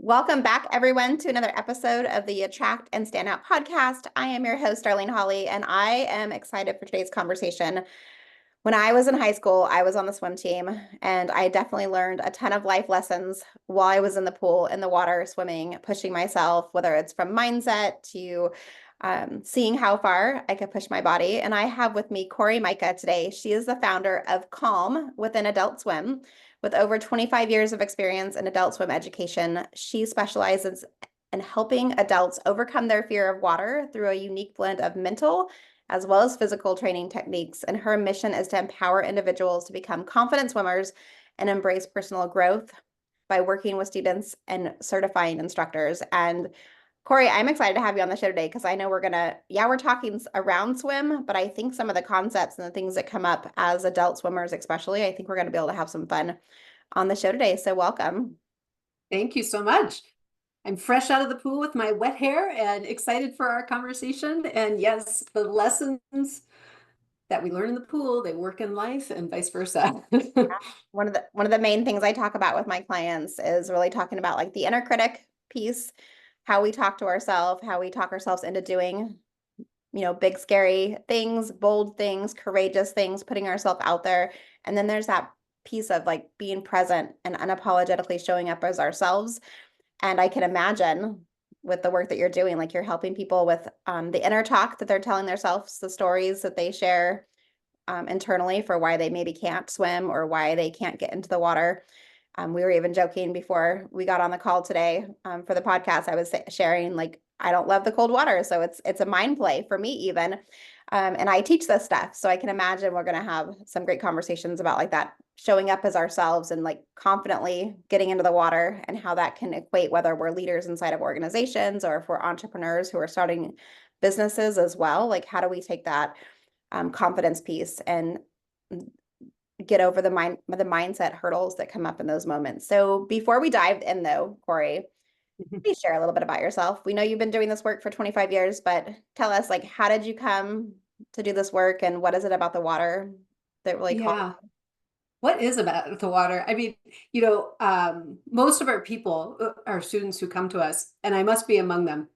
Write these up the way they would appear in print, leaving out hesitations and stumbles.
Welcome back, everyone, to another episode of the Attract and Stand Out podcast. I am your host, Darlene Hawley, and I am excited for today's conversation. When I was in high school, I was on the swim team, and I definitely learned a ton of life lessons while I was in the pool, in the water, swimming, pushing myself, whether it's from mindset to seeing how far I could push my body. And I have with me Cori Myka today. She is the founder of Calm within Adult Swim. With over 25 years of experience in adult swim education, she specializes in helping adults overcome their fear of water through a unique blend of mental as well as physical training techniques. And her mission is to empower individuals to become confident swimmers and embrace personal growth by working with students and certifying instructors. And Cori, I'm excited to have you on the show today because I know we're talking around swim, but I think some of the concepts and the things that come up as adult swimmers, especially, I think we're going to be able to have some fun on the show today. So welcome. Thank you so much. I'm fresh out of the pool with my wet hair and excited for our conversation. And yes, the lessons that we learn in the pool, they work in life and vice versa. One of the main things I talk about with my clients is really talking about like the inner critic piece, how we talk to ourselves, how we talk ourselves into doing, big scary things, bold things, courageous things, putting ourselves out there. And then there's that piece of like being present and unapologetically showing up as ourselves. And I can imagine with the work that you're doing, like you're helping people with the inner talk that they're telling themselves, the stories that they share internally for why they maybe can't swim or why they can't get into the water. We were even joking before we got on the call today for the podcast. I was sharing like I don't love the cold water, so it's a mind play for me even. And I teach this stuff, so I can imagine we're going to have some great conversations about like that, showing up as ourselves and like confidently getting into the water and how that can equate whether we're leaders inside of organizations or if we're entrepreneurs who are starting businesses as well. Like how do we take that confidence piece and get over the mindset hurdles that come up in those moments. So before we dive in though, Cori, please share a little bit about yourself. We know you've been doing this work for 25 years, but tell us like how did you come to do this work and what is it about the water that really called? Yeah. What is about the water? I mean, most of our people are students who come to us, and I must be among them.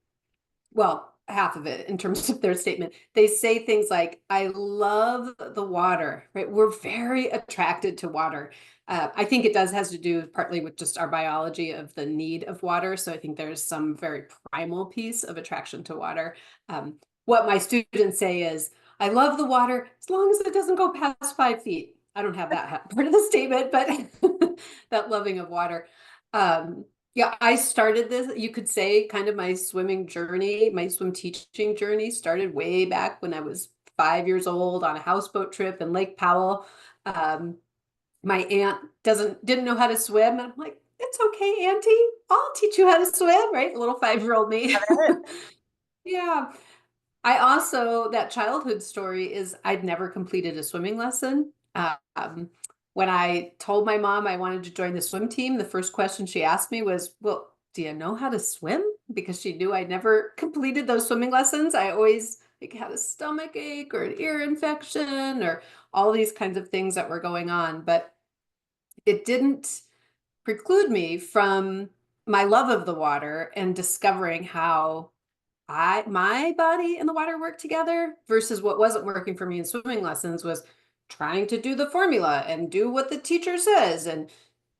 Well, half of it in terms of their statement. They say things like, I love the water, right? We're very attracted to water. I think it has to do partly with just our biology of the need of water. So I think there's some very primal piece of attraction to water. What my students say is, I love the water as long as it doesn't go past 5 feet. I don't have that part of the statement, but that loving of water. Yeah, I started this, you could say, kind of my swimming journey, my swim teaching journey started way back when I was 5 years old on a houseboat trip in Lake Powell. My aunt didn't know how to swim, and I'm like, it's okay, Auntie, I'll teach you how to swim, right? A little 5-year-old me. Yeah. I also, that childhood story is I'd never completed a swimming lesson. When I told my mom I wanted to join the swim team, the first question she asked me was, well, do you know how to swim? Because she knew I never completed those swimming lessons. I always like had a stomach ache or an ear infection or all these kinds of things that were going on. But it didn't preclude me from my love of the water and discovering how my body and the water work together versus what wasn't working for me in swimming lessons was trying to do the formula and do what the teacher says and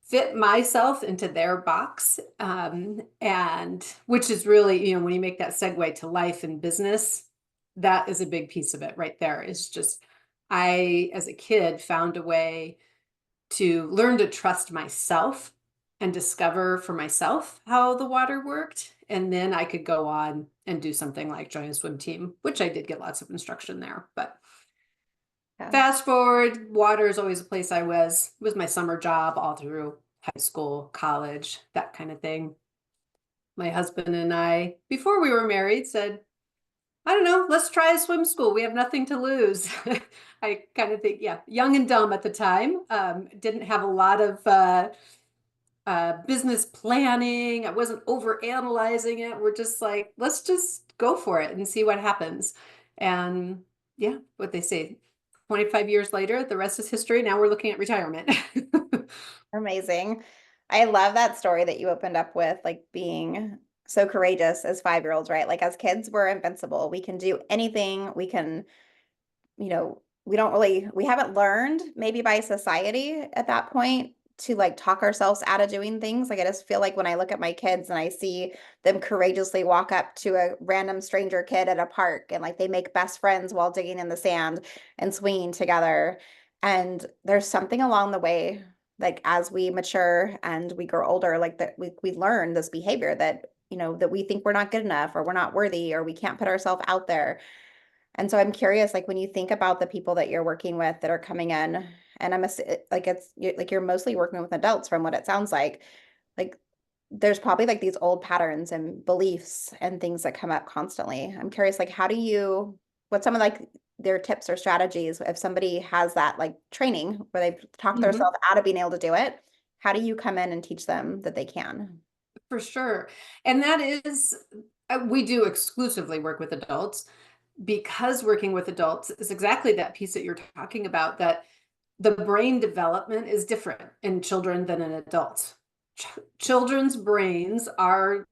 fit myself into their box. And which is really, when you make that segue to life and business, that is a big piece of it right there. Is just, I, as a kid, found a way to learn to trust myself and discover for myself how the water worked. And then I could go on and do something like join a swim team, which I did get lots of instruction there. But Yeah. fast forward, water is always a place I was. It was my summer job all through high school, college, that kind of thing. My husband and I, before we were married, said, I don't know, let's try a swim school. We have nothing to lose. I kind of think, yeah, young and dumb at the time. Didn't have a lot of business planning. I wasn't over analyzing it. We're just like, let's just go for it and see what happens. And yeah, what they say, 25 years later, the rest is history. Now we're looking at retirement. Amazing. I love that story that you opened up with, like being so courageous as 5-year-olds, right? Like as kids, we're invincible. We can do anything. We can, we don't really, we haven't learned maybe by society at that point to like talk ourselves out of doing things. Like I just feel like when I look at my kids and I see them courageously walk up to a random stranger kid at a park and like they make best friends while digging in the sand and swinging together. And there's something along the way, like as we mature and we grow older, like that we learn this behavior that, that we think we're not good enough or we're not worthy or we can't put ourselves out there. And so I'm curious, like when you think about the people that you're working with that are coming in, and like like you're mostly working with adults from what it sounds like there's probably like these old patterns and beliefs and things that come up constantly. I'm curious, like what's some of like their tips or strategies if somebody has that like training where they've talked Mhm. themselves out of being able to do it? How do you come in and teach them that they can? For sure. And that is, we do exclusively work with adults because working with adults is exactly that piece that you're talking about, that the brain development is different in children than in adults. Children's brains are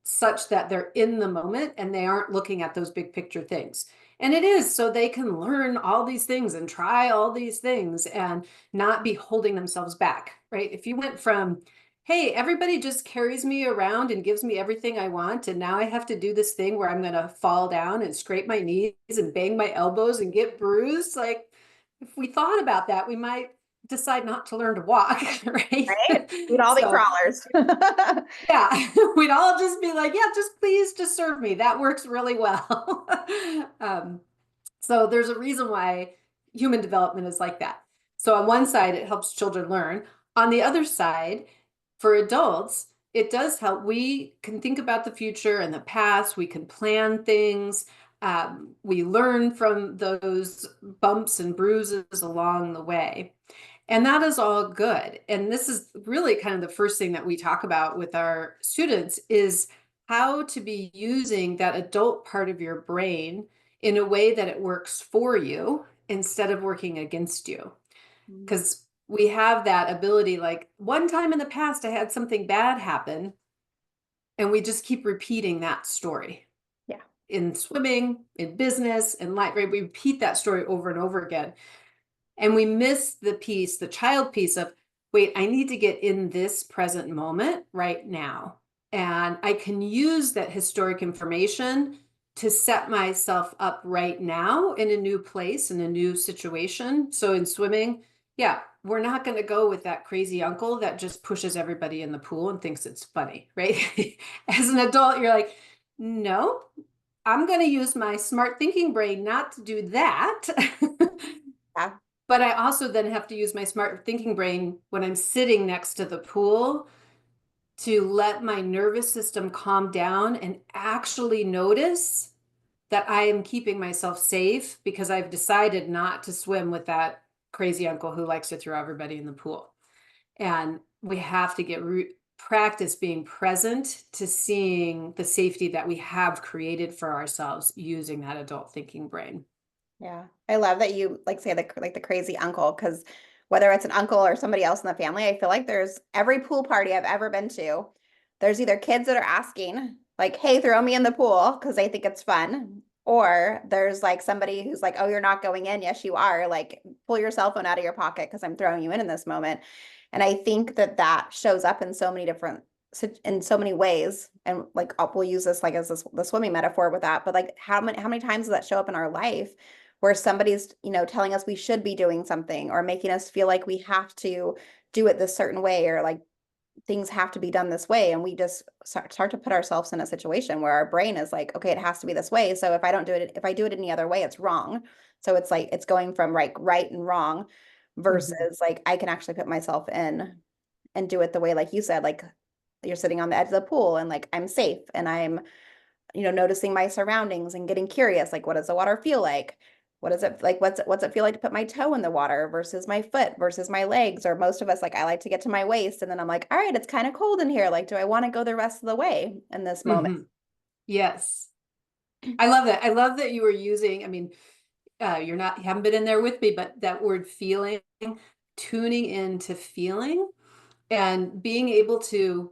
such that they're in the moment and they aren't looking at those big picture things. And it is so they can learn all these things and try all these things and not be holding themselves back, right? If you went from, hey, everybody just carries me around and gives me everything I want, and now I have to do this thing where I'm going to fall down and scrape my knees and bang my elbows and get bruised, like if we thought about that, we might decide not to learn to walk, right? Right? We'd all be So crawlers. yeah, we'd all just be like, yeah, just please just serve me. That works really well. um, so there's a reason why human development is like that. So on one side, it helps children learn. On the other side, for adults, it does help. We can think about the future and the past. We can plan things. We learn from those bumps and bruises along the way. And that is all good. And this is really kind of the first thing that we talk about with our students is how to be using that adult part of your brain in a way that it works for you instead of working against you. Because we have that ability, like one time in the past, I had something bad happen, and we just keep repeating that story Yeah. in swimming, in business, in life, right? We repeat that story over and over again. And we miss the piece, the child piece of, wait, I need to get in this present moment right now. And I can use that historic information to set myself up right now in a new place, in a new situation. So in swimming, yeah, we're not going to go with that crazy uncle that just pushes everybody in the pool and thinks it's funny, right? As an adult, you're like, no, I'm going to use my smart thinking brain not to do that. Yeah. But I also then have to use my smart thinking brain when I'm sitting next to the pool to let my nervous system calm down and actually notice that I am keeping myself safe because I've decided not to swim with that crazy uncle who likes to throw everybody in the pool. And we have to get practice being present to seeing the safety that we have created for ourselves using that adult thinking brain. Yeah. I love that you like say the crazy uncle because whether it's an uncle or somebody else in the family, I feel like there's every pool party I've ever been to, there's either kids that are asking like, "Hey, throw me in the pool" because they think it's fun, or there's like somebody who's like, "Oh, you're not going in." Yes, you are. Like, pull your cell phone out of your pocket because I'm throwing you in this moment. And I think that that shows up in so many different in so many ways. And like we'll use this like as the swimming metaphor with that, but like how many times does that show up in our life? Where somebody's, telling us we should be doing something or making us feel like we have to do it this certain way or like things have to be done this way. And we just start to put ourselves in a situation where our brain is like, okay, it has to be this way. So if I don't do it, if I do it any other way, it's wrong. So it's like, it's going from like right and wrong Mhm. versus like, I can actually put myself in and do it the way, like you said, like you're sitting on the edge of the pool and like I'm safe and I'm noticing my surroundings and getting curious, like what does the water feel like? What is it like? What's it feel like to put my toe in the water versus my foot versus my legs? Or most of us, like I like to get to my waist and then I'm like, all right, it's kind of cold in here. Like, do I want to go the rest of the way in this moment? Mhm. Yes. I love that. I love that you were using, I mean, you haven't been in there with me, but that word feeling, tuning into feeling and being able to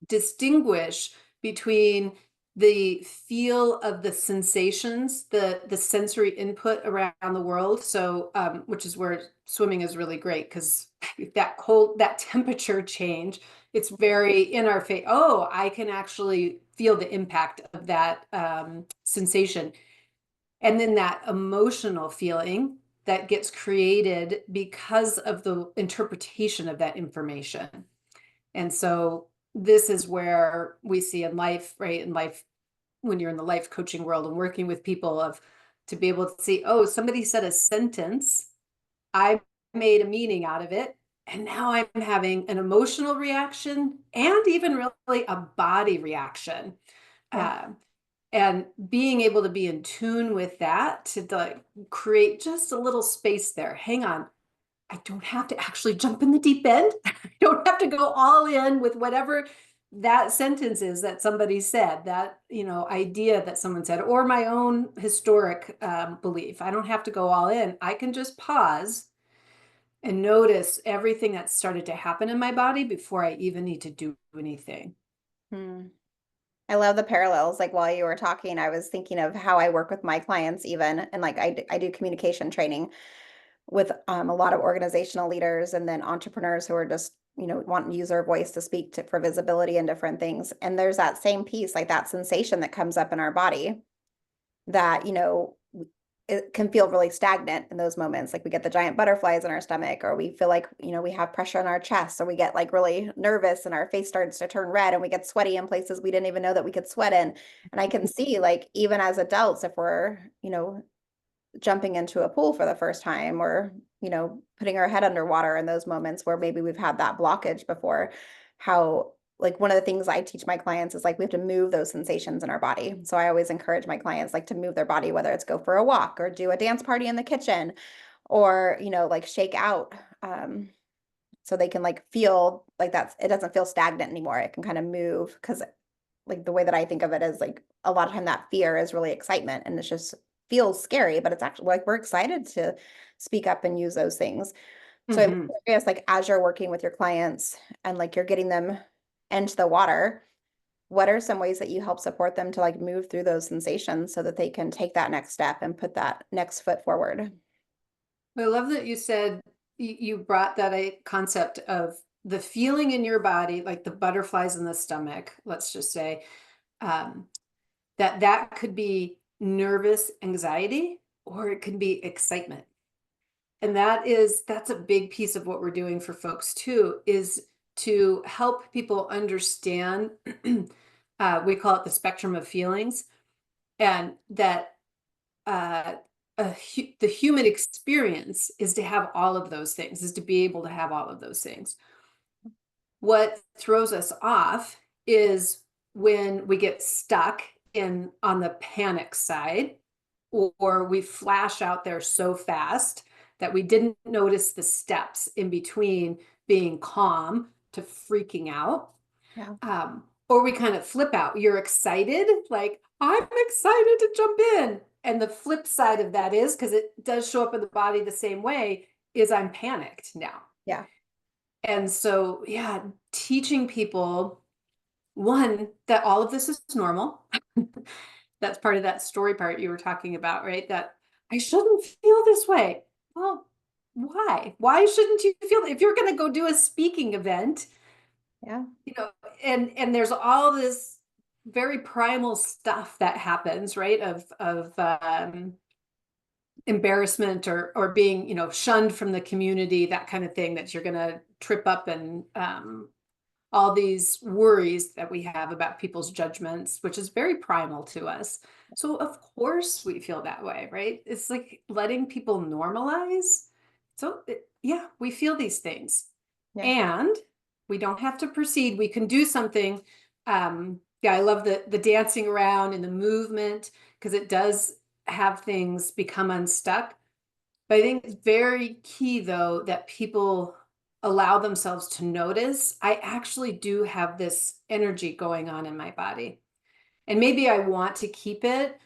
distinguish between the feel of the sensations, the sensory input around the world. So, which is where swimming is really great, because that temperature change, it's very in our face. Oh, I can actually feel the impact of that sensation. And then that emotional feeling that gets created because of the interpretation of that information. And so this is where we see in life, right? In life, when you're in the life coaching world and working with people, of to be able to see, oh, somebody said a sentence, I made a meaning out of it, and now I'm having an emotional reaction and even really a body reaction. Yeah. And being able to be in tune with that, to like create just a little space there. Hang on, I don't have to actually jump in the deep end. I don't have to go all in with whatever that sentence is that somebody said, that, idea that someone said, or my own historic belief. I don't have to go all in. I can just pause and notice everything that started to happen in my body before I even need to do anything. Hmm. I love the parallels. Like while you were talking, I was thinking of how I work with my clients even, and like I do communication training with a lot of organizational leaders and then entrepreneurs who are just, wanting to use their voice to speak to for visibility and different things. And there's that same piece, like that sensation that comes up in our body that, it can feel really stagnant in those moments. Like we get the giant butterflies in our stomach, or we feel like, we have pressure on our chest, or we get like really nervous and our face starts to turn red and we get sweaty in places we didn't even know that we could sweat in. And I can see, like, even as adults, if we're, jumping into a pool for the first time, or, putting our head underwater in those moments where maybe we've had that blockage before, how, like, one of the things I teach my clients is like we have to move those sensations in our body. So I always encourage my clients like to move their body, whether it's go for a walk or do a dance party in the kitchen, or, like shake out, so they can like feel like it doesn't feel stagnant anymore. It can kind of move, because like the way that I think of it is like a lot of time that fear is really excitement, and it's just feels scary, but it's actually like we're excited to speak up and use those things. So I'm Mm-hmm. curious, like as you're working with your clients and like you're getting them into the water, what are some ways that you help support them to like move through those sensations so that they can take that next step and put that next foot forward? I love that you said you brought that a concept of the feeling in your body, like the butterflies in the stomach, let's just say, um, that could be nervous anxiety, or it can be excitement. And that's a big piece of what we're doing for folks too, is to help people understand, we call it the spectrum of feelings, and that uh, the human experience is to have all of those things, is to be able to have all of those things. What throws us off is when we get stuck in on the panic side, or we flash out there so fast that we didn't notice the steps in between being calm to freaking out. Yeah. Or we kind of flip out. You're excited, like, I'm excited to jump in. And the flip side of that is, because it does show up in the body the same way, is I'm panicked now. Yeah. And so, yeah, teaching people, one, that all of this is normal. That's part of that story part you were talking about, right? That I shouldn't feel this way. Well, why? Why shouldn't you feel if you're going to go do a speaking event, Yeah. you know, and there's all this very primal stuff that happens, right? Of embarrassment, or being, shunned from the community, that kind of thing, that you're going to trip up, and all these worries that we have about people's judgments, which is very primal to us. So of course we feel that way, right? It's like letting people normalize. So yeah, we feel these things, Yeah. and we don't have to proceed. We can do something. Yeah, I love the dancing around and the movement, because it does have things become unstuck. But I think it's very key, though, that people allow themselves to notice, I actually do have this energy going on in my body. And maybe I want to keep it,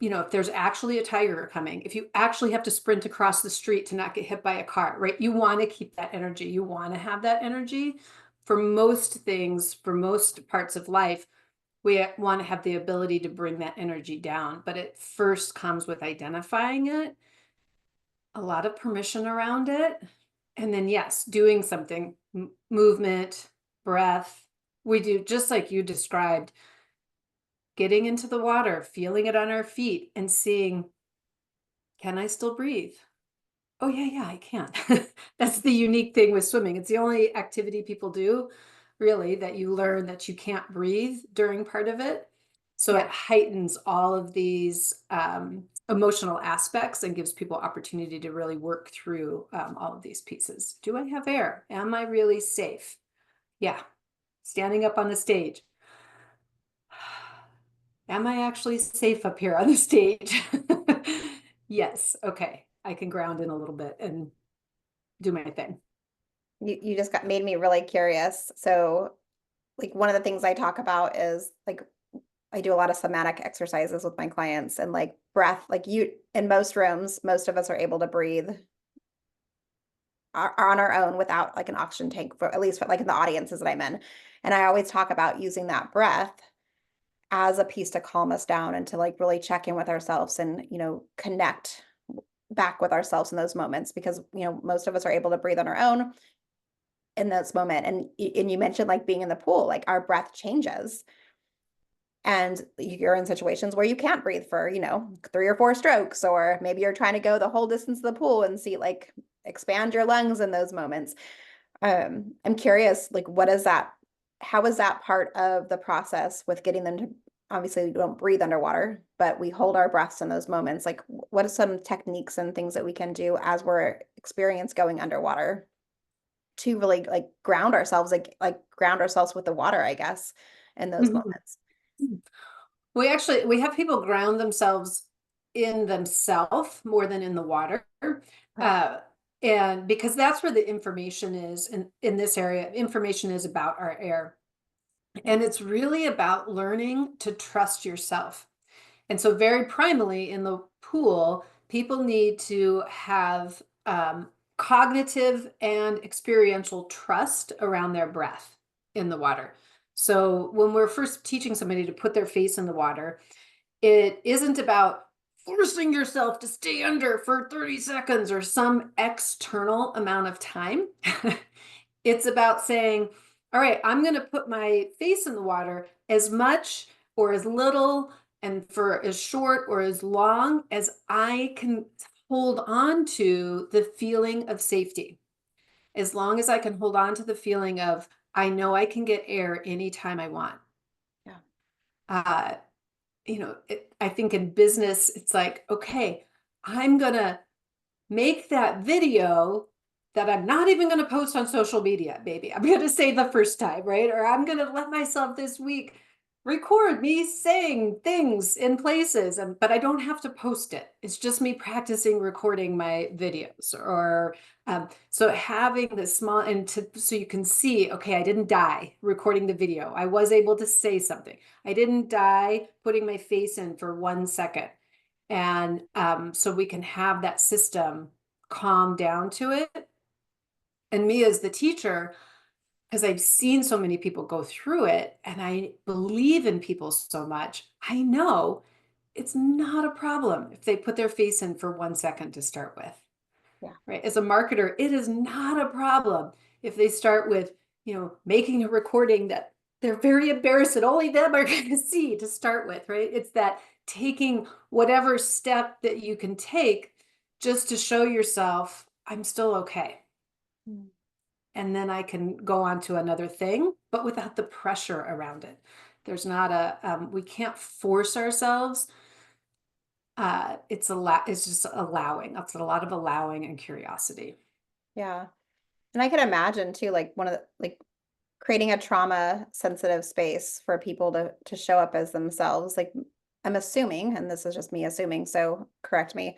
you know, if there's actually a tiger coming, if you actually have to sprint across the street to not get hit by a car, right? You want to keep that energy. You want to have that energy. For most things, for most parts of life, we want to have the ability to bring that energy down, but it first comes with identifying it, a lot of permission around it, and then yes, doing something, movement, breath. We do just like you described, getting into the water, feeling it on our feet and seeing, can I still breathe? Oh yeah, I can. That's the unique thing with swimming. It's the only activity people do really that you learn that you can't breathe during part of it. So it Yeah. heightens all of these emotional aspects and gives people opportunity to really work through all of these pieces. Do I have air? Am I really safe? Yeah. Standing up on the stage. Am I actually safe up here on the stage? Yes. Okay. I can ground in a little bit and do my thing. You just got made me really curious. So like one of the things I talk about is like I do a lot of somatic exercises with my clients and like breath, like you in most rooms, most of us are able to breathe are on our own without like an oxygen tank for at least for like in the audiences that I'm in. And I always talk about using that breath as a piece to calm us down and to like really check in with ourselves and, connect back with ourselves in those moments because, most of us are able to breathe on our own in this moment. And you mentioned like being in the pool, like our breath changes. And you're in situations where you can't breathe for, 3 or 4 strokes, or maybe you're trying to go the whole distance of the pool and see like expand your lungs in those moments. I'm curious, like, how is that part of the process with getting them to, obviously, we don't breathe underwater, but we hold our breaths in those moments. Like, what are some techniques and things that we can do as we're experience going underwater to really like ground ourselves, like ground ourselves with the water, I guess, in those Mhm. moments. We have people ground themselves in themselves more than in the water. Okay. Uh, and because that's where the information is in this area, information is about our air. Yeah. And it's really about learning to trust yourself. And so, very primally in the pool, people need to have cognitive and experiential trust around their breath in the water. So, when we're first teaching somebody to put their face in the water, it isn't about forcing yourself to stay under for 30 seconds or some external amount of time. It's about saying, all right, I'm going to put my face in the water as much or as little and for as short or as long as I can hold on to the feeling of safety. As long as I can hold on to the feeling of, I know I can get air anytime I want. Yeah. Uh, I think in business, it's like, okay, I'm going to make that video that I'm not even going to post on social media, maybe. I'm going to say the first time, right? Or I'm going to let myself this week record me saying things in places, but I don't have to post it. It's just me practicing recording my videos or so having this small so you can see, okay, I didn't die recording the video. I was able to say something. I didn't die putting my face in for 1 second. And so we can have that system calm down to it. And me as the teacher, because I've seen so many people go through it and I believe in people so much, I know it's not a problem if they put their face in for 1 second to start with. Yeah. Right. As a marketer, it is not a problem if they start with, making a recording that they're very embarrassed that only them are going to see to start with, right? It's that taking whatever step that you can take just to show yourself, I'm still okay. Mm. And then I can go on to another thing, but without the pressure around it. There's not we can't force ourselves. It's just allowing. That's a lot of allowing and curiosity. Yeah. And I can imagine too, like one of the like creating a trauma sensitive space for people to show up as themselves. Like I'm assuming, and this is just me assuming, so correct me.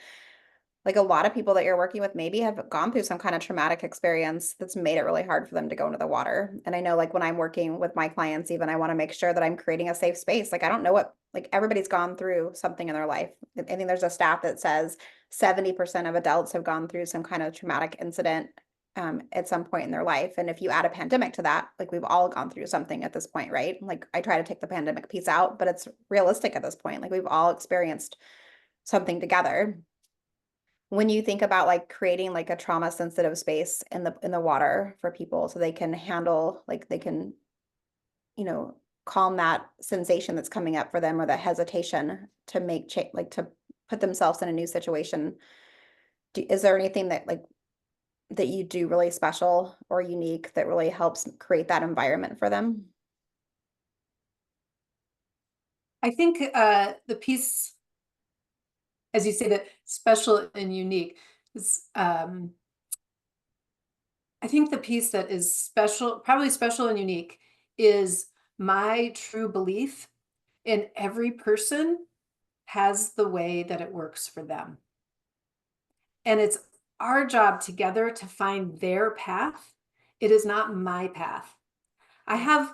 like a lot of people that you're working with maybe have gone through some kind of traumatic experience that's made it really hard for them to go into the water. And I know like when I'm working with my clients, even I want to make sure that I'm creating a safe space. Like I don't know what, like everybody's gone through something in their life. I think there's a stat that says 70% of adults have gone through some kind of traumatic incident at some point in their life. And if you add a pandemic to that, like we've all gone through something at this point, right? Like I try to take the pandemic piece out, but it's realistic at this point. Like we've all experienced something together. When you think about like creating like a trauma sensitive space in the water for people so they can handle, like they can, you know, calm that sensation that's coming up for them or that hesitation to make change, like to put themselves in a new situation. Is there anything that like that you do really special or unique that really helps create that environment for them? I think the piece, as you say, that special and unique is, I think the piece that is special, probably special and unique, is my true belief in every person has the way that it works for them. And it's our job together to find their path. It is not my path. I have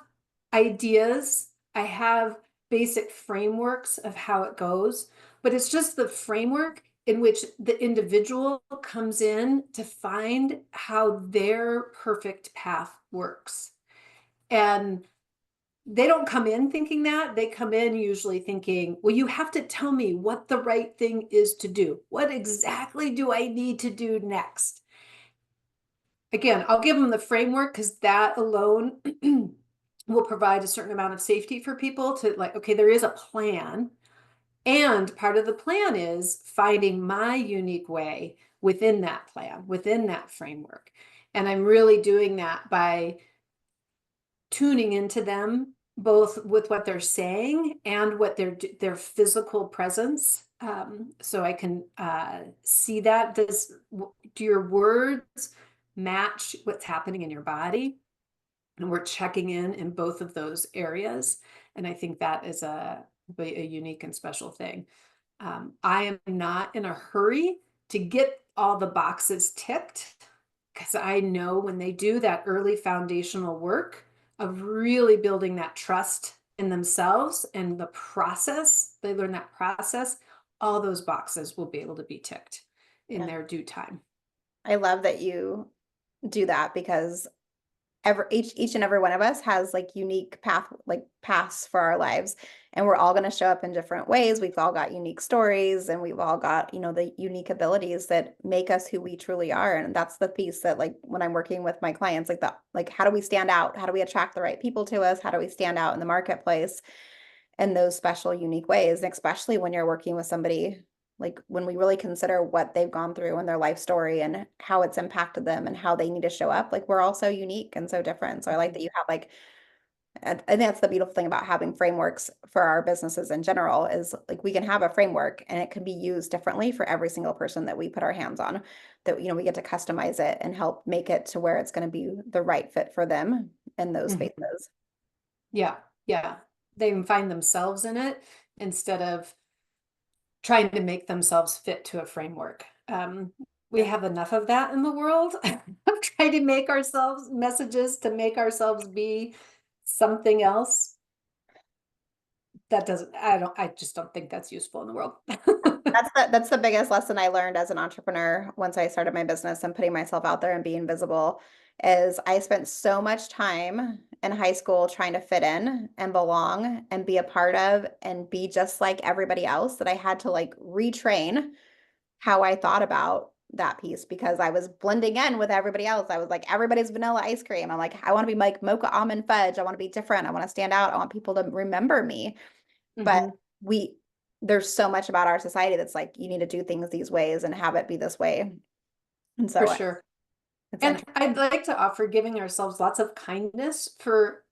ideas, I have basic frameworks of how it goes, but it's just the framework in which the individual comes in to find how their perfect path works. And they don't come in thinking that. They come in usually thinking, well, you have to tell me what the right thing is to do. What exactly do I need to do next? Again, I'll give them the framework because that alone will provide a certain amount of safety for people to like, okay, there is a plan. And part of the plan is finding my unique way within that plan, within that framework. And I'm really doing that by tuning into them, both with what they're saying and what their physical presence. So I can see that. Do your words match what's happening in your body? And we're checking in both of those areas. And I think that is a unique and special thing. I am not in a hurry to get all the boxes ticked because I know when they do that early foundational work of really building that trust in themselves and the process, they learn that process, all those boxes will be able to be ticked in Yeah. their due time. I love that you do that because each and every one of us has like unique paths for our lives, and we're all going to show up in different ways. We've all got unique stories, and we've all got, you know, the unique abilities that make us who we truly are. And that's the piece that like when I'm working with my clients, like how do we stand out? How do we attract the right people to us? How do we stand out in the marketplace in those special, unique ways? And especially when you're working with somebody, like when we really consider what they've gone through in their life story and how it's impacted them and how they need to show up, like we're all so unique and so different. So I like that you have like, and that's the beautiful thing about having frameworks for our businesses in general is like we can have a framework and it can be used differently for every single person that we put our hands on, that, you know, we get to customize it and help make it to where it's going to be the right fit for them in those Mhm. spaces. Yeah, yeah. They can find themselves in it instead of trying to make themselves fit to a framework. We Yeah. have enough of that in the world of trying to make ourselves messages to make ourselves be something else. That doesn't, I just don't think that's useful in the world. That's the biggest lesson I learned as an entrepreneur once I started my business and putting myself out there and being visible is I spent so much time in high school trying to fit in and belong and be a part of and be just like everybody else that I had to like retrain how I thought about that piece because I was blending in with everybody else. I was like, everybody's vanilla ice cream. I'm like, I want to be like mocha almond fudge. I want to be different. I want to stand out. I want people to remember me. But Mhm. we there's so much about our society that's like you need to do things these ways and have it be this way. And For so sure. it's And interesting. I'd like to offer giving ourselves lots of kindness for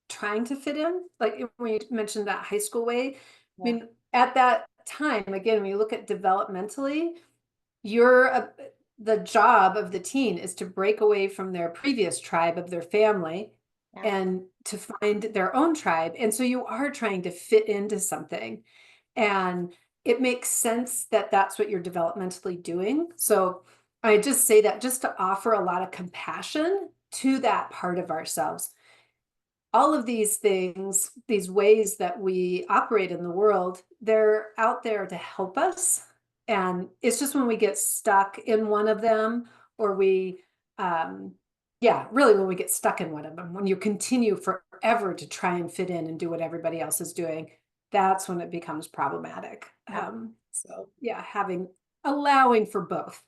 trying to fit in. Like when you mentioned that high school way, I Yeah. mean, at that time, again, when you look at developmentally, you're the job of the teen is to break away from their previous tribe of their family Yeah. and to find their own tribe. And so you are trying to fit into something. And it makes sense that that's what you're developmentally doing. So I just say that just to offer a lot of compassion to that part of ourselves. All of these things, these ways that we operate in the world, they're out there to help us. And it's just when we get stuck in one of them, or um, yeah, really when we get stuck in one of them, when you continue forever to try and fit in and do what everybody else is doing, that's when it becomes problematic. So yeah, allowing for both.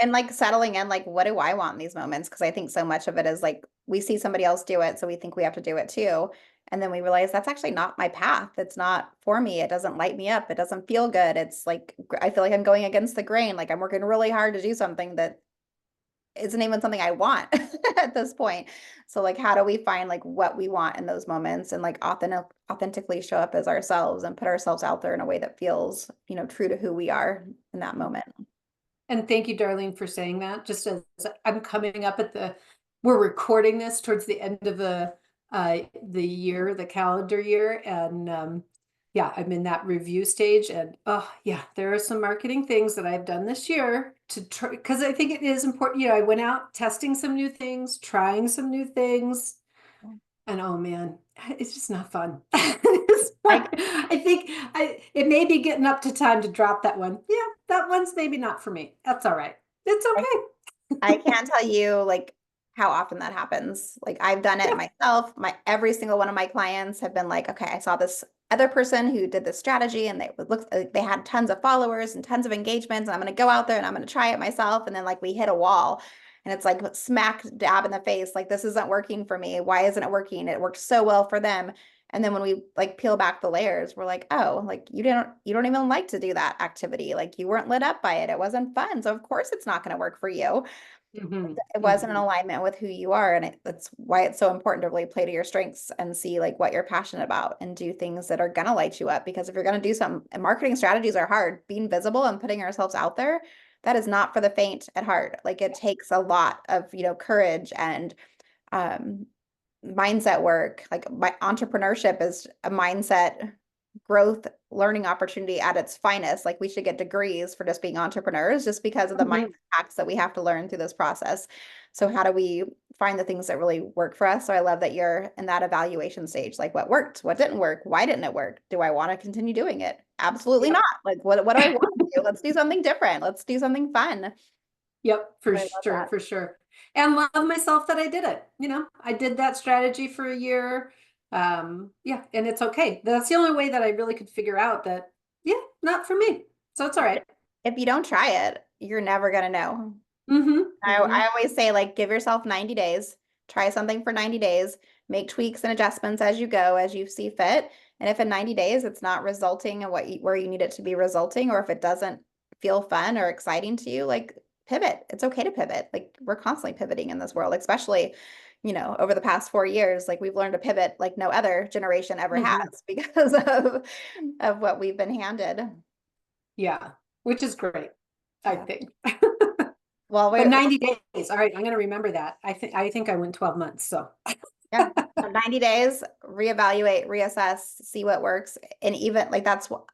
And like settling in, like, what do I want in these moments? Because I think so much of it is like we see somebody else do it, so we think we have to do it too. And then we realize that's actually not my path. It's not for me. It doesn't light me up. It doesn't feel good. It's like I feel like I'm going against the grain. Like I'm working really hard to do something that isn't even something I want at this point. So like how do we find like what we want in those moments and like authentically show up as ourselves and put ourselves out there in a way that feels, true to who we are in that moment. And thank you, Darlene, for saying that. Just as I'm coming up we're recording this towards the end of the year, the calendar year, and yeah, I'm in that review stage. And oh yeah, there are some marketing things that I've done this year to try, because I think it is important. I went out testing some new things, trying some new things, and oh man, it's just not fun. I I think it may be getting up to time to drop that one. Yeah, that one's maybe not for me. That's all right. It's I I can't tell you like how often that happens. Like I've done it okay. myself. My every single one of my clients have been like, okay, I saw this other person who did this strategy and they would look like they had tons of followers and tons of engagements and I'm going to go out there and I'm going to try it myself and then like we hit a wall and it's like smack dab in the face like this isn't working for me. Why isn't it working? It worked so well for them. And then when we like peel back the layers, we're like, oh, like you don't even like to do that activity. Like you weren't lit up by it. It wasn't fun. So of course it's not going to work for you. Mhm, It wasn't in mhm. alignment with who you are. And that's why it's so important to really play to your strengths and see like what you're passionate about and do things that are going to light you up. Because if you're going to do some and marketing strategies are hard, being visible and putting ourselves out there, that is not for the faint at heart. Like it takes a lot of, courage and um, mindset work. Like my entrepreneurship is a mindset growth learning opportunity at its finest. Like we should get degrees for just being entrepreneurs just because of the mindset Mhm. hacks that we have to learn through this process. So how do we find the things that really work for us? So I love that you're in that evaluation stage. Like what worked, what didn't work, why didn't it work? Do I want to continue doing it? Absolutely Yep. not. Like what do I want to do? Let's do something different. Let's do something fun. Yep, for I love sure, that. for sure. And love myself that I did it. I did that strategy for a year. Yeah, and it's okay. That's the only way that I really could figure out that, yeah, not for me. So it's all right. If you don't try it, you're never gonna know. Mm-hmm. Mm-hmm. I always say, like, give yourself 90 days, try something for 90 days, make tweaks and adjustments as you go, as you see fit. And if in 90 days it's not resulting in where you need it to be resulting, or if it doesn't feel fun or exciting to you, like pivot. It's okay to pivot. Like we're constantly pivoting in this world, especially, over the past 4 years, like we've learned to pivot like no other generation ever has Mm-hmm. because of what we've been handed. Yeah, which is great, I Yeah. think. Well, But we 90 days. All right, I'm gonna remember that. I think I went 12 months. So Yeah. 90 days, reevaluate, reassess, see what works. And even like that's what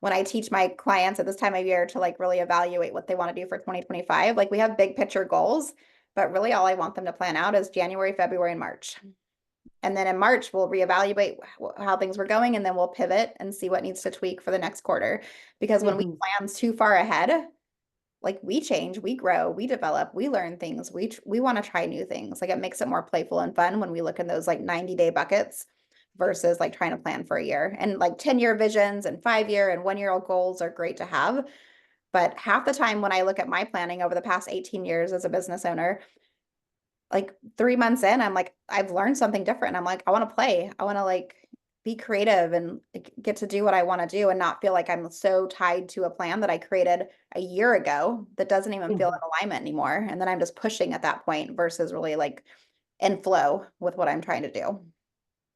when I teach my clients at this time of year to like really evaluate what they want to do for 2025, like we have big picture goals, but really all I want them to plan out is January, February, and March. And then in March, we'll reevaluate how things were going and then we'll pivot and see what needs to tweak for the next quarter. Because when we Mhm. plan too far ahead, like we change, we grow, we develop, we learn things. We want to try new things. Like it makes it more playful and fun when we look in those like 90-day buckets versus like trying to plan for a year. And like 10-year visions and 5-year and 1-year old goals are great to have. But half the time when I look at my planning over the past 18 years as a business owner, like 3 months in, I'm like, I've learned something different. I'm like, I want to play. I want to like be creative and like, get to do what I want to do and not feel like I'm so tied to a plan that I created a year ago that doesn't even feel in Mhm. alignment anymore. And then I'm just pushing at that point versus really like in flow with what I'm trying to do.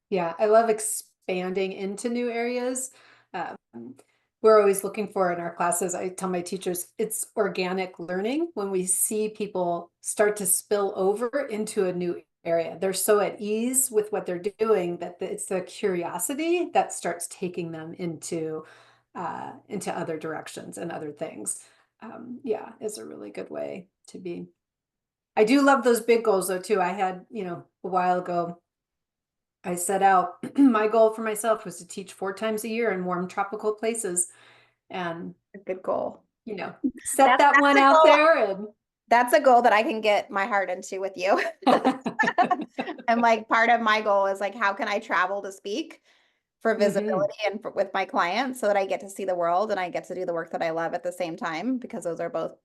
Yeah, I love expanding into new areas. Um, we're always looking for in our classes. I tell my teachers it's organic learning when we see people start to spill over into a new area. They're so at ease with what they're doing that it's the curiosity that starts taking them into into other directions and other things. Yeah, is a really good way to be. I do love those big goals though too. I had, a while ago, I set out my goal for myself was to teach 4 times a year in warm tropical places, and A good goal. set that That's one a out goal. there That's a goal that I can get my heart into with you. and And like part of my goal is like, how can I travel to speak for Mhm. visibility and with my clients so that I get to see the world and I get to do the work that I love at the same time, because those are both,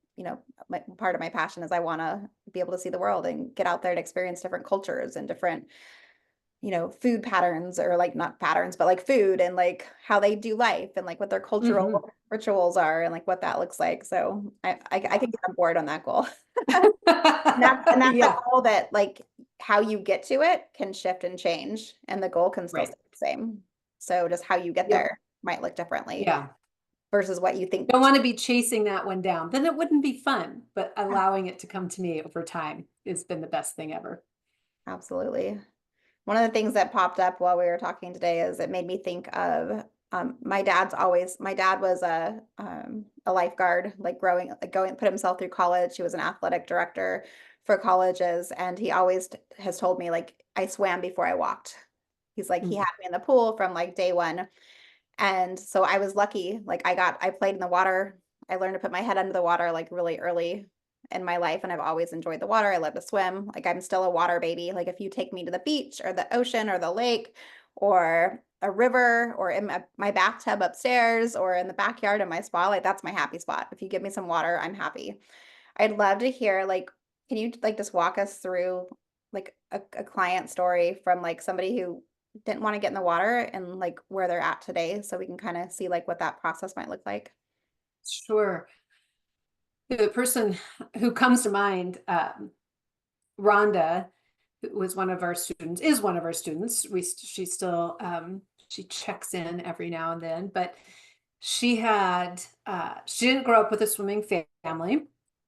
part of my passion is I want to be able to see the world and get out there and experience different cultures and different, food patterns, or like not patterns, but like food and like how they do life and like what their Mhm. cultural rituals are and like what that looks like. So I Yeah. can get on board on that goal. And that's a Yeah. goal that like how you get to it can shift and change, and the goal can still Right. stay the same. So just how you get Yep. there might look differently Yeah. versus what you think. Don't want to be chasing that one down. Then it wouldn't be fun, but allowing it to come to me over time has been the best thing ever. Absolutely. One of the things that popped up while we were talking today is it made me think of my dad was a lifeguard, like put himself through college. He was an athletic director for colleges, and he always has told me like I swam before I walked. He's like he Mm. had me in the pool from like day one. And so I was lucky. Like I played in the water. I learned to put my head under the water like really early in my life. And I've always enjoyed the water. I love to swim. Like I'm still a water baby. Like if you take me to the beach or the ocean or the lake or a river or in my bathtub upstairs or in the backyard in my spa, like that's my happy spot. If you give me some water, I'm happy. I'd love to hear like, can you like just walk us through like a client story from like somebody who didn't want to get in the water and like where they're at today so we can kind of see like what that process might look like. Sure. The person who comes to mind, Rhonda, who was one of our students, is one of our students. She still she checks in every now and then, but she didn't grow up with a swimming family,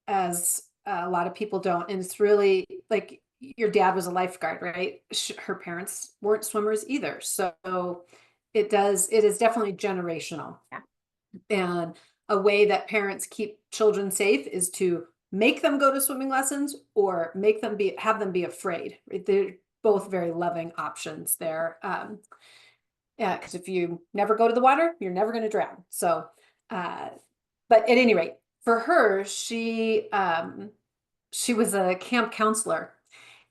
as a lot of people don't, and it's really like your dad was a lifeguard, right? Her parents weren't swimmers either, so it is definitely generational. Yeah. And a way that parents keep children safe is to make them go to swimming lessons or have them be afraid. Right? They're both very loving options there. Yeah, because if you never go to the water, you're never going to drown. So, uh, but at any rate, for her, she was a camp counselor,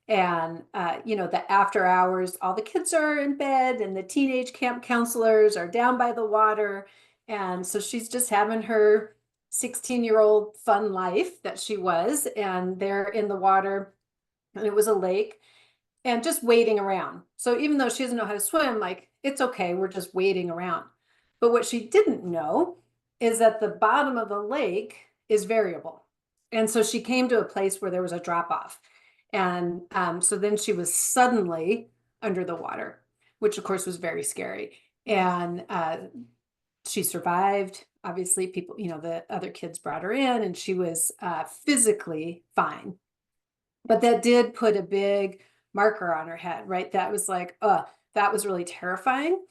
and the after hours, all the kids are in bed and the teenage camp counselors are down by the water, and so she's just having her 16-year-old fun life that she was, and they're in the water, and it was a lake, and just waiting around. So even though she doesn't know how to swim, like it's okay, we're just waiting around. But what she didn't know is that the bottom of the lake is variable. And so she came to a place where there was a drop off. And so then she was suddenly under the water, which of course was very scary. And she survived. Obviously, people, the other kids brought her in, and she was physically fine, but that did put a big marker on her head, right? That was like, that was really terrifying.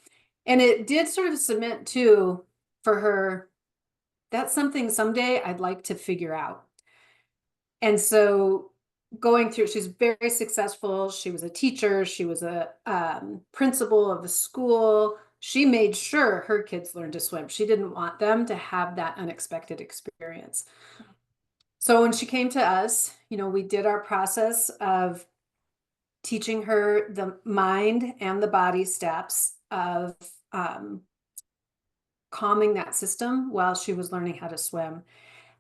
And it did sort of cement too for her, that's something someday I'd like to figure out. And so going through, she's very successful. She was a teacher, she was a principal of the school. She made sure her kids learned to swim. She didn't want them to have that unexpected experience. So when she came to us, we did our process of teaching her the mind and the body steps of um, calming that system while she was learning how to swim.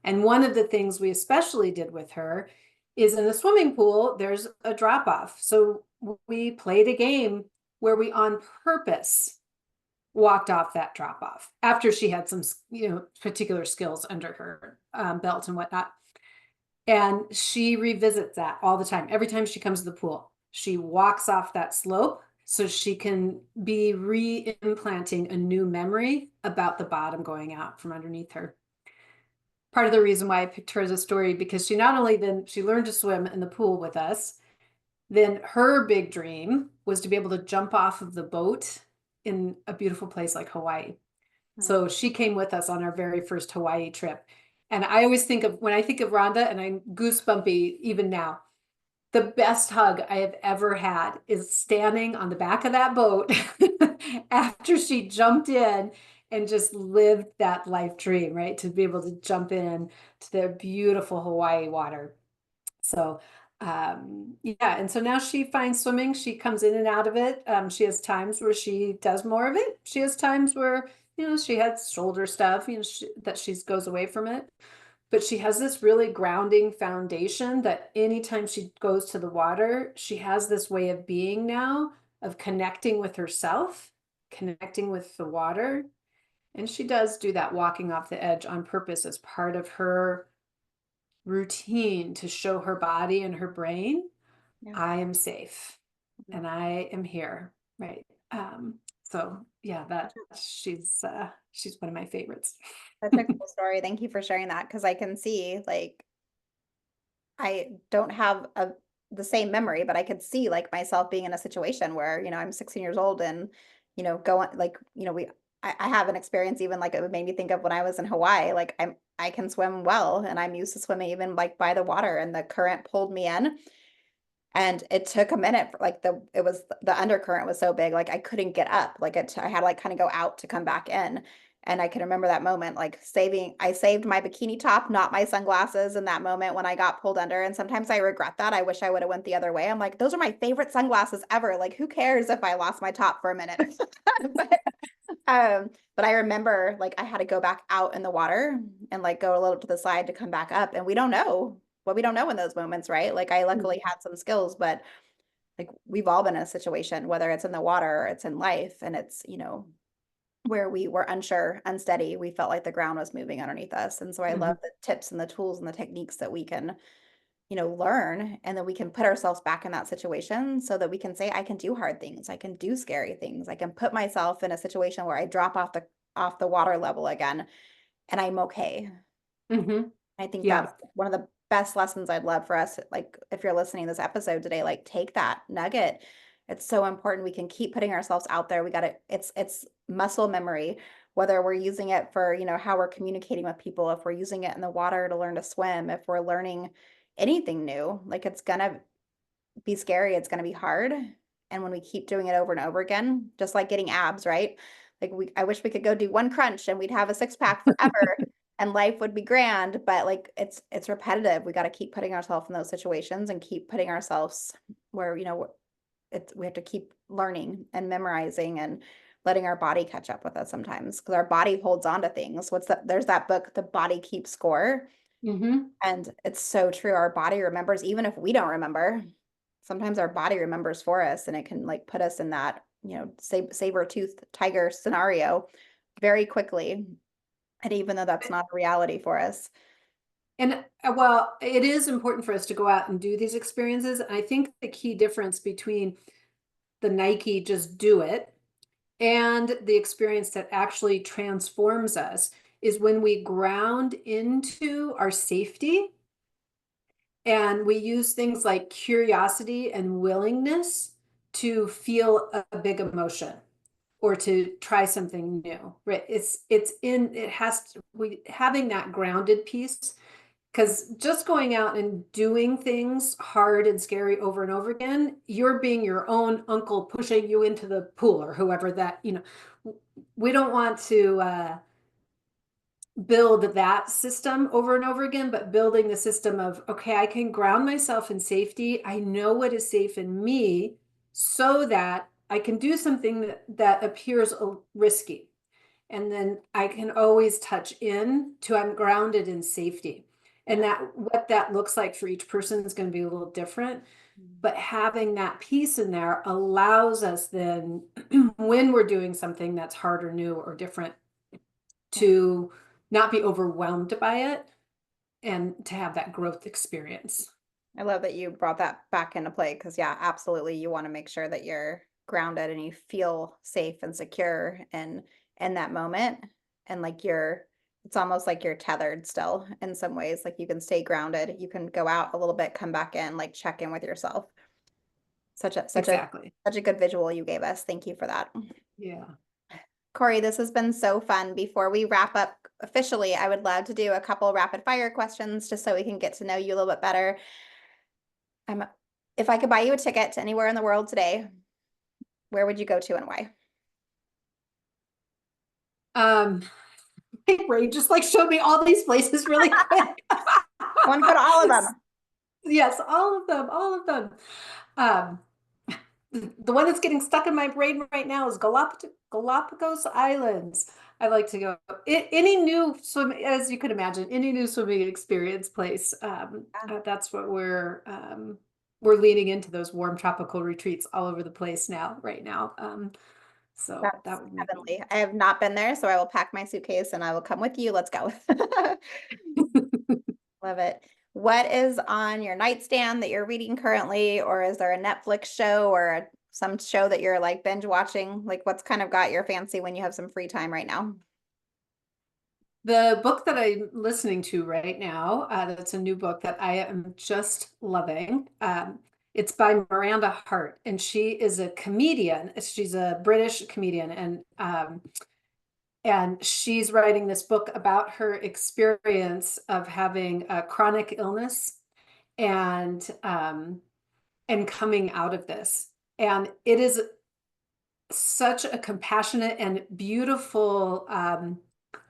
And one of the things we especially did with her is in the swimming pool, there's a drop off. So we played a game where we on purpose walked off that drop off after she had some, particular skills under her belt and whatnot. And she revisits that all the time. Every time she comes to the pool, she walks off that slope so she can be re-implanting a new memory about the bottom going out from underneath her. Part of the reason why I picked her as a story, because she not only then she learned to swim in the pool with us, then her big dream was to be able to jump off of the boat in a beautiful place like Hawaii. So she came with us on our very first Hawaii trip. And I always think of, when I think of Rhonda, and I'm goosebumpy even now, the best hug I have ever had is standing on the back of that boat after she jumped in and just lived that life dream, right? To be able to jump in to the beautiful Hawaii water. So yeah, and so now she finds swimming. She comes in and out of it. She has times where she does more of it. She has times where, she has shoulder stuff, that she goes away from it. But she has this really grounding foundation that anytime she goes to the water, she has this way of being now, of connecting with herself, connecting with the water. And she does do that walking off the edge on purpose as part of her routine to show her body and her brain, Yeah. I am safe and I am here, right? So yeah, that she's one of my favorites. That's a cool story. Thank you for sharing that because I can see like I don't have the same memory, but I could see like myself being in a situation where, I'm 16 years old and, going like, I have an experience even like it made me think of when I was in Hawaii, like I can swim well and I'm used to swimming even like by the water and the current pulled me in. And it took a minute for like the undercurrent was so big, like I couldn't get up. Like I had to like kind of go out to come back in. And I can remember that moment, like I saved my bikini top, not my sunglasses in that moment when I got pulled under. And sometimes I regret that. I wish I would have went the other way. I'm like, those are my favorite sunglasses ever. Like, who cares if I lost my top for a minute? But I remember like I had to go back out in the water and like go a little to the side to come back up. And we don't know what we don't know in those moments, right? Like I luckily had some skills, but like we've all been in a situation, whether it's in the water or it's in life, and it's, where we were unsure, unsteady, we felt like the ground was moving underneath us. And so I love Mhm. the tips and the tools and the techniques that we can, learn and then we can put ourselves back in that situation so that we can say, I can do hard things, I can do scary things, I can put myself in a situation where I drop off the water level again and I'm okay. Mhm. I think Yeah. that's one of the best lessons I'd love for us. Like, if you're listening to this episode today, like take that nugget. It's so important. We can keep putting ourselves out there. We got to, it's muscle memory, whether we're using it for, how we're communicating with people, if we're using it in the water to learn to swim, if we're learning anything new, like it's gonna be scary. It's gonna be hard. And when we keep doing it over and over again, just like getting abs, right? Like I wish we could go do one crunch and we'd have a six pack forever and life would be grand, but like it's repetitive. We got to keep putting ourselves in those situations and keep putting ourselves where, we have to keep learning and memorizing and letting our body catch up with us sometimes because our body holds on to things. There's that book, The Body Keeps Score. Mhm. And it's so true. Our body remembers, even if we don't remember. Sometimes our body remembers for us, and it can like put us in that, saber-toothed tiger scenario very quickly. And even though that's not a reality for us. And well, it is important for us to go out and do these experiences. And I think the key difference between the Nike just do it and the experience that actually transforms us is when we ground into our safety and we use things like curiosity and willingness to feel a big emotion or to try something new, right? It has to, we having that grounded piece, because just going out and doing things hard and scary over and over again, you're being your own uncle pushing you into the pool or whoever that, we don't want to build that system over and over again, but building the system of, okay, I can ground myself in safety. I know what is safe in me so that I can do something that appears risky. And then I can always touch in to I'm grounded in safety. And Yeah. that what that looks like for each person is going to be a little different. But having that piece in there allows us then when we're doing something that's hard or new or different Yeah. to not be overwhelmed by it and to have that growth experience. I love that you brought that back into play because, yeah, absolutely. You want to make sure that you're grounded and you feel safe and secure in that moment. And like it's almost like you're tethered still in some ways. Like you can stay grounded. You can go out a little bit, come back in, like check in with yourself. Such a Exactly. such a good visual you gave us. Thank you for that. Yeah. Cori, this has been so fun. Before we wrap up officially, I would love to do a couple rapid fire questions just so we can get to know you a little bit better. If I could buy you a ticket to anywhere in the world today, where would you go to and why? Um, my brain just like showed me all these places really quick. I want to go to all of them. Yes, all of them, all of them. Um, the one that's getting stuck in my brain right now is Galapagos Islands. I like to go any new swim, as you can imagine, any new swimming experience place. That's what we're leaning into, those warm tropical retreats all over the place now, right now. So That's that would make heavenly. I have not been there, so I will pack my suitcase and I will come with you. Let's go. Love it. What is on your nightstand that you're reading currently, or is there a Netflix show or some show that you're like binge watching? Like what's kind of got your fancy when you have some free time right now? The book that I'm listening to right now, that's a new book that I am just loving. It's by Miranda Hart, and she is a comedian. She's a British comedian, and she's writing this book about her experience of having a chronic illness and coming out of this. And it is such a compassionate and beautiful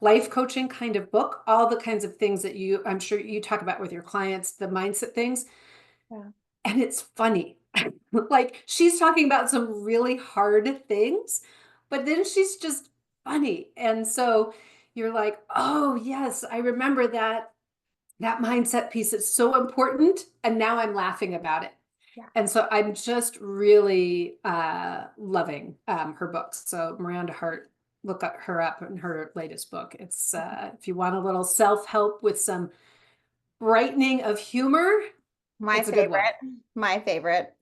life coaching kind of book. All the kinds of things that I'm sure you talk about with your clients, the mindset things. Yeah. And it's funny. Like she's talking about some really hard things, but then she's just funny. And so you're like, oh yes, I remember that mindset piece is so important. And now I'm laughing about it. Yeah. And so I'm just really loving her books. So Miranda Hart, look up her up in her latest book. It's if you want a little self-help with some brightening of humor, My it's a good one. favorite, my favorite.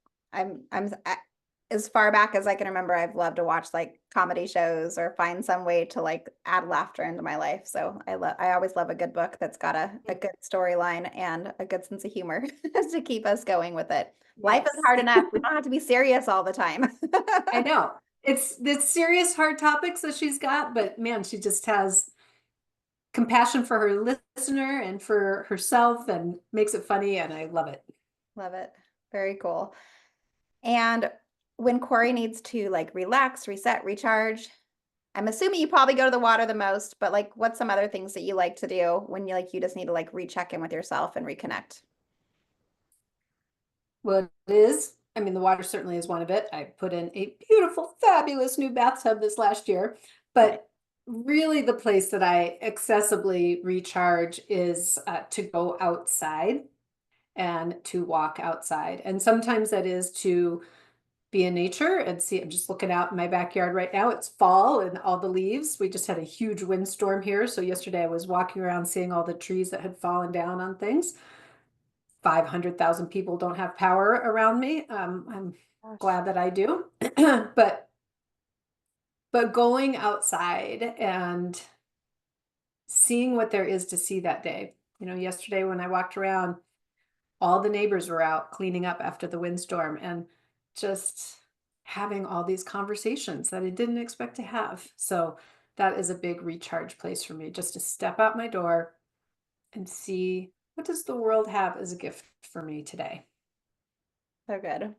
As far back as I can remember, I've loved to watch like comedy shows or find some way to like add laughter into my life. So I always love a good book that's got a good storyline and a good sense of humor to keep us going with it. Life is Yes. hard enough. We don't have to be serious all the time. I know. It's serious, hard topics that she's got, but man, she just has compassion for her listener and for herself and makes it funny, and I love it. Love it. Very cool. And when Cori needs to like relax, reset, recharge, I'm assuming you probably go to the water the most, but like what's some other things that you like to do when you just need to like recheck in with yourself and reconnect? Well, it is. I mean, the water certainly is one of it. I put in a beautiful, fabulous new bathtub this last year, Nice. but really the place that I accessibly recharge is to go outside and to walk outside. And sometimes that is to be in nature and see. I'm just looking out in my backyard right now. It's fall and all the leaves. We just had a huge windstorm here. So yesterday I was walking around seeing all the trees that had fallen down on things. 500,000 people don't have power around me. I'm Gosh. glad that I do. but going outside and seeing what there is to see that day. You know, yesterday when I walked around, all the neighbors were out cleaning up after the windstorm and just having all these conversations that I didn't expect to have. So that is a big recharge place for me, just to step out my door and see what does the world have as a gift for me today. So good.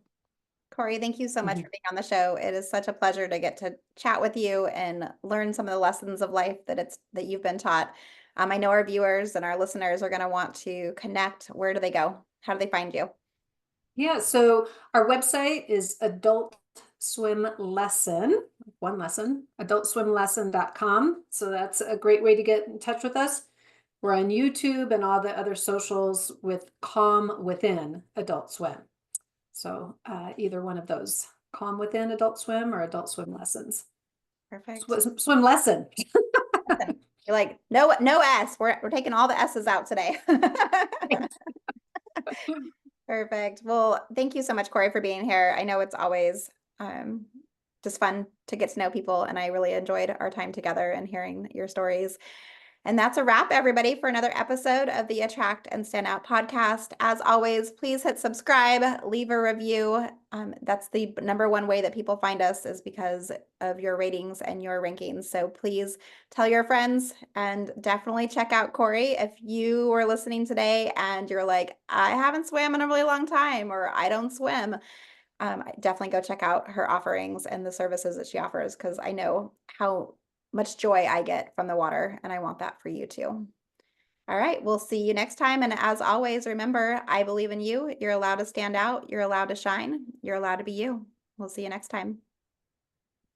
Cori, thank you so much Mhm. for being on the show. It is such a pleasure to get to chat with you and learn some of the lessons of life that you've been taught. I know our viewers and our listeners are going to want to connect. Where do they go? How do they find you? Yeah, so our website is adult swim lesson, one lesson, adultswimlesson.com. So that's a great way to get in touch with us. We're on YouTube and all the other socials with Calm Within Adult Swim. So either one of those, Calm Within Adult Swim or Adult Swim Lessons. Perfect. Swim lesson. Listen, you're like, no S. We're taking all the S's out today. Perfect. Well, thank you so much, Cori, for being here. I know it's always um, just fun to get to know people, and I really enjoyed our time together and hearing your stories. And that's a wrap, everybody, for another episode of the Attract and Stand Out podcast. As always, please hit subscribe, leave a review. That's the number one way that people find us, is because of your ratings and your rankings. So please tell your friends, and definitely check out Cori. If you were listening today and you're like, I haven't swam in a really long time, or I don't swim, definitely go check out her offerings and the services that she offers, because I know how much joy I get from the water, and I want that for you too. All right, we'll see you next time. And as always, remember, I believe in you. You're allowed to stand out. You're allowed to shine. You're allowed to be you. We'll see you next time.